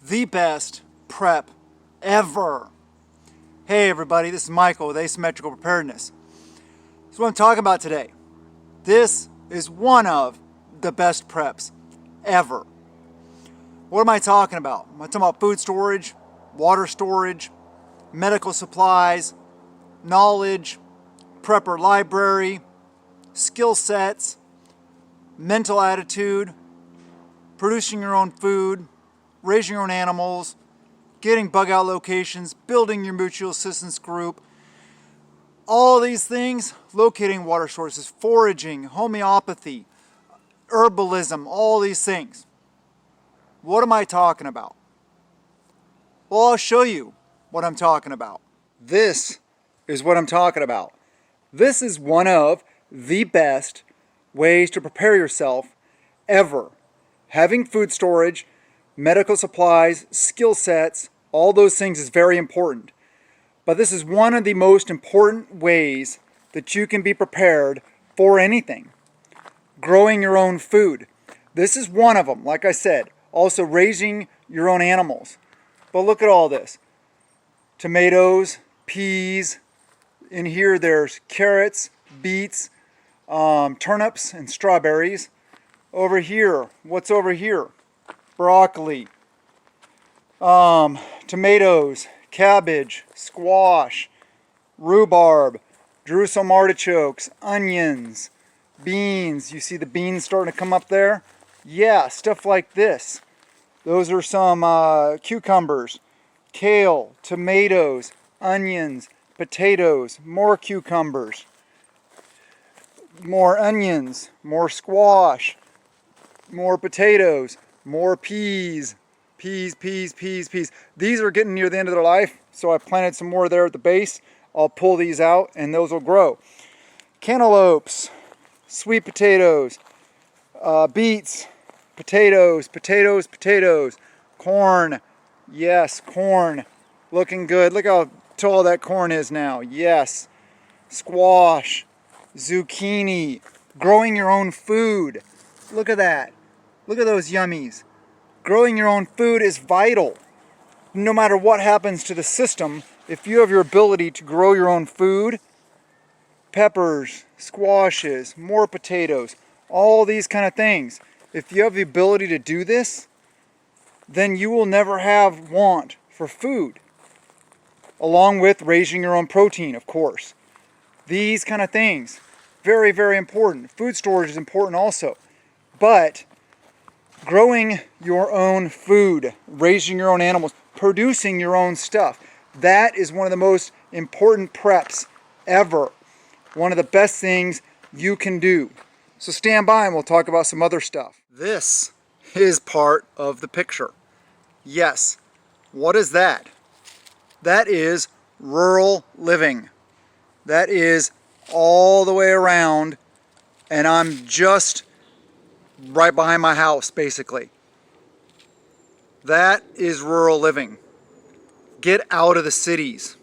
the best prep ever. Hey everybody, this is Michael with Asymmetrical Preparedness. That's what I'm talking about today. This is one of the best preps ever. What am I talking about? Am I talking about food storage, water storage, medical supplies, knowledge, prepper library, skill sets, mental attitude, producing your own food, raising your own animals, getting bug out locations, building your mutual assistance group, all these things, locating water sources, foraging, homeopathy, herbalism, all these things. What am I talking about? Well, I'll show you what I'm talking about. This is what I'm talking about. This is one of the best ways to prepare yourself ever. Having food storage, medical supplies, skill sets, all those things is very important. But this is one of the most important ways that you can be prepared for anything. Growing your own food. This is one of them, like I said. Also raising your own animals. But look at all this. Tomatoes, peas. In here there's carrots, beets, turnips, and strawberries. Over here, what's over here? Broccoli, tomatoes, cabbage, squash, rhubarb, Jerusalem artichokes, onions, beans. You see the beans starting to come up there? Yeah, stuff like this. Those are some cucumbers, kale, tomatoes, onions, potatoes, more cucumbers, more onions, more squash, more potatoes, more peas. Peas. These are getting near the end of their life, so I planted some more there at the base. I'll pull these out and those will grow. Cantaloupes, sweet potatoes, beets, potatoes, corn. Yes, corn. Looking good. Look how tall that corn is now. Yes. Squash, zucchini, growing your own food. Look at that. Look at those yummies. Growing your own food is vital. No matter what happens to the system, if you have your ability to grow your own food, peppers, squashes, more potatoes, all these kind of things, if you have the ability to do this, then you will never have want for food. Along with raising your own protein, of course. These kind of things, very, very important. Food storage is important also. But growing your own food, raising your own animals, producing your own stuff, that is one of the most important preps ever. One of the best things you can do. So stand by and we'll talk about some other stuff. This is part of the picture. Yes. What is that? That is rural living. That is all the way around, and I'm just right behind my house, basically. That is rural living. Get out of the cities.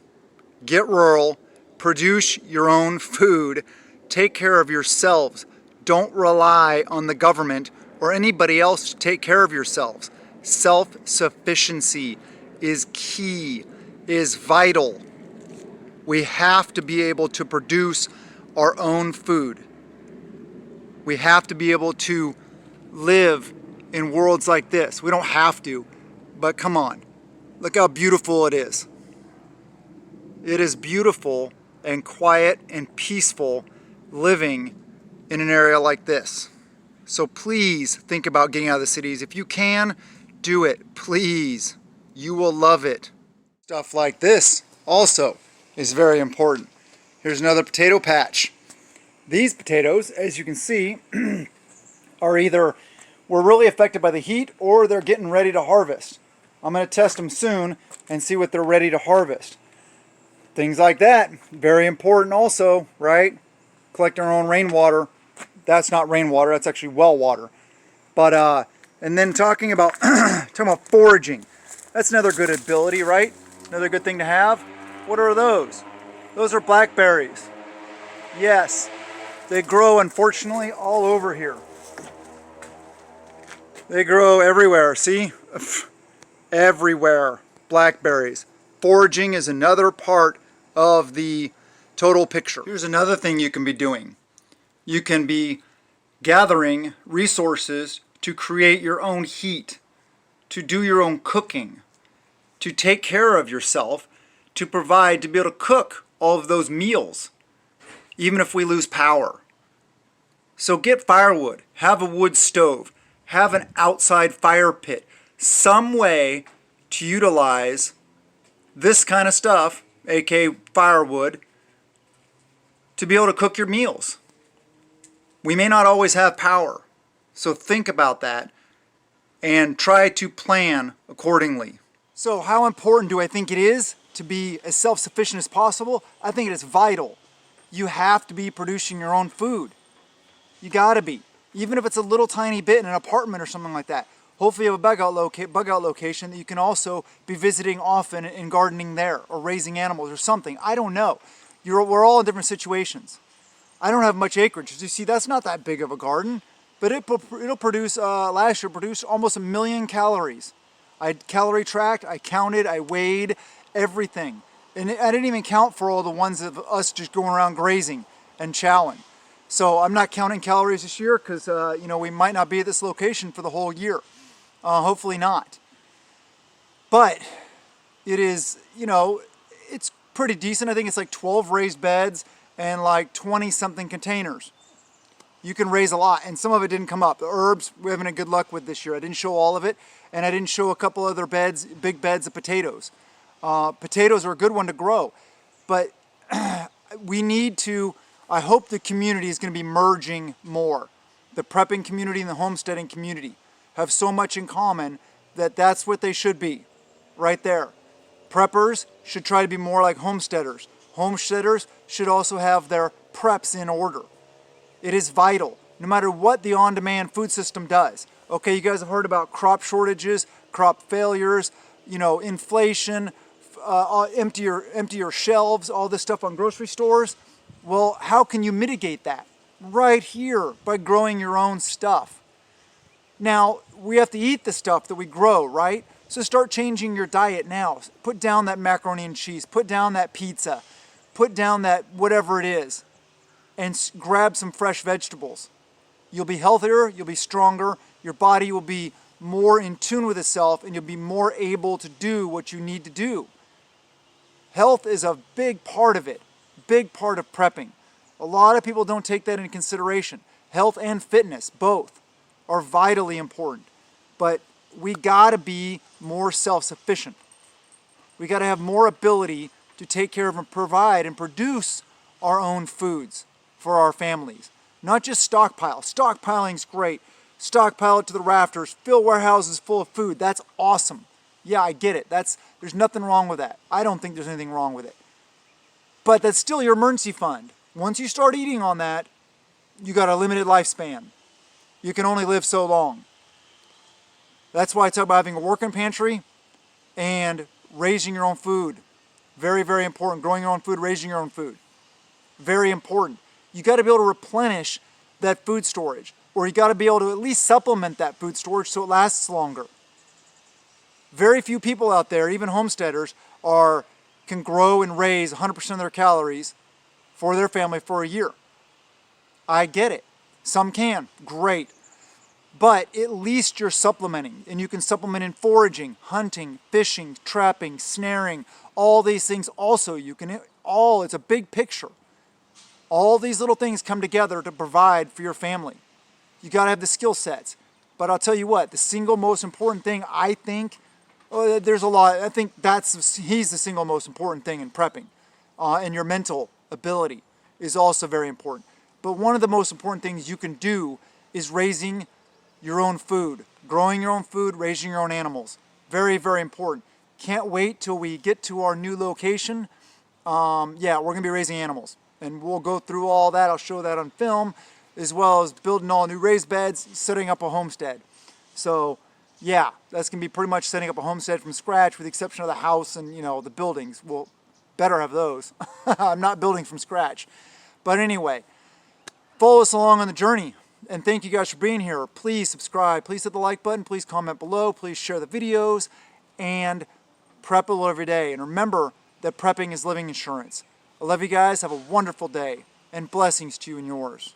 Get rural. Produce your own food. Take care of yourselves. Don't rely on the government or anybody else to take care of yourselves. Self-sufficiency is key, is vital. We have to be able to produce our own food. We have to be able to live in worlds like this. We don't have to, but come on. Look how beautiful it is. It is beautiful and quiet and peaceful living in an area like this. So please think about getting out of the cities. If you can, do it. Please. You will love it. Stuff like this also is very important. Here's another potato patch. These potatoes, as you can see, are either were really affected by the heat or they're getting ready to harvest. I'm going to test them soon and see what they're ready to harvest. Things like that, very important also, right? Collecting our own rainwater. That's not rainwater, that's actually well water. But, and then talking about foraging. That's another good ability, right? Another good thing to have. What are those? Those are blackberries. Yes, they grow, unfortunately, all over here. They grow everywhere, see? everywhere. Blackberries. Foraging is another part of the total picture. Here's another thing you can be doing. You can be gathering resources to create your own heat, to do your own cooking, to take care of yourself, to provide, to be able to cook all of those meals, even if we lose power. So get firewood, have a wood stove, have an outside fire pit, some way to utilize this kind of stuff, aka firewood, to be able to cook your meals. We may not always have power, so think about that and try to plan accordingly. So how important do I think it is to be as self-sufficient as possible? I think it is vital. You have to be producing your own food. You gotta be. Even if it's a little tiny bit in an apartment or something like that. Hopefully you have a bug out location that you can also be visiting often and gardening there, or raising animals or something. I don't know. We're all in different situations. I don't have much acreage. As you see, that's not that big of a garden, but it'll produce, last year produced almost 1 million calories. I calorie tracked, I counted, I weighed, everything. And I didn't even count for all the ones of us just going around grazing and chowing. So I'm not counting calories this year because, we might not be at this location for the whole year. Hopefully not. But it is, it's pretty decent. I think it's like 12 raised beds and like 20 something containers. You can raise a lot, and some of it didn't come up. The herbs we're having a good luck with this year. I didn't show all of it, and I didn't show a couple other beds, big beds of potatoes. Potatoes are a good one to grow, but we need to, I hope the community is going to be merging more. The prepping community and the homesteading community have so much in common that that's what they should be, right there. Preppers should try to be more like homesteaders. Homesteaders should also have their preps in order. It is vital, no matter what the on-demand food system does. Okay, you guys have heard about crop shortages, crop failures, inflation, empty your shelves, all this stuff on grocery stores. Well, how can you mitigate that? Right here, by growing your own stuff. Now, we have to eat the stuff that we grow, right? So start changing your diet now. Put down that macaroni and cheese, put down that pizza, put down that whatever it is, and grab some fresh vegetables. You'll be healthier, you'll be stronger, your body will be more in tune with itself, and you'll be more able to do what you need to do. Health is a big part of it, big part of prepping. A lot of people don't take that into consideration. Health and fitness, both, are vitally important. But we gotta be more self-sufficient. We gotta have more ability to take care of and provide and produce our own foods for our families. Not just stockpile. Stockpiling's great. Stockpile it to the rafters, fill warehouses full of food. That's awesome. Yeah, I get it. There's nothing wrong with that. I don't think there's anything wrong with it. But that's still your emergency fund. Once you start eating on that, you got a limited lifespan. You can only live so long. That's why I talk about having a working pantry and raising your own food. Very, very important. Growing your own food, raising your own food. Very important. You got to be able to replenish that food storage, or you got to be able to at least supplement that food storage so it lasts longer. Very few people out there, even homesteaders, can grow and raise 100% of their calories for their family for a year. I get it. Some can. Great. But at least you're supplementing, and you can supplement in foraging, hunting, fishing, trapping, snaring, all these things also. It's a big picture. All these little things come together to provide for your family. You got to have the skill sets. But I'll tell you what, the single most important thing, I think, there's a lot, I think he's the single most important thing in prepping. And your mental ability is also very important. But one of the most important things you can do is raising your own food, growing your own food, raising your own animals. Very, very important. Can't wait till we get to our new location. We're going to be raising animals. And we'll go through all that. I'll show that on film, as well as building all new raised beds, setting up a homestead. So, yeah, that's going to be pretty much setting up a homestead from scratch, with the exception of the house and, the buildings. We'll better have those. I'm not building from scratch. But anyway, follow us along on the journey. And thank you guys for being here. Please subscribe. Please hit the like button. Please comment below. Please share the videos. and prep a little every day. And remember that prepping is living insurance. I love you guys. Have a wonderful day, and blessings to you and yours.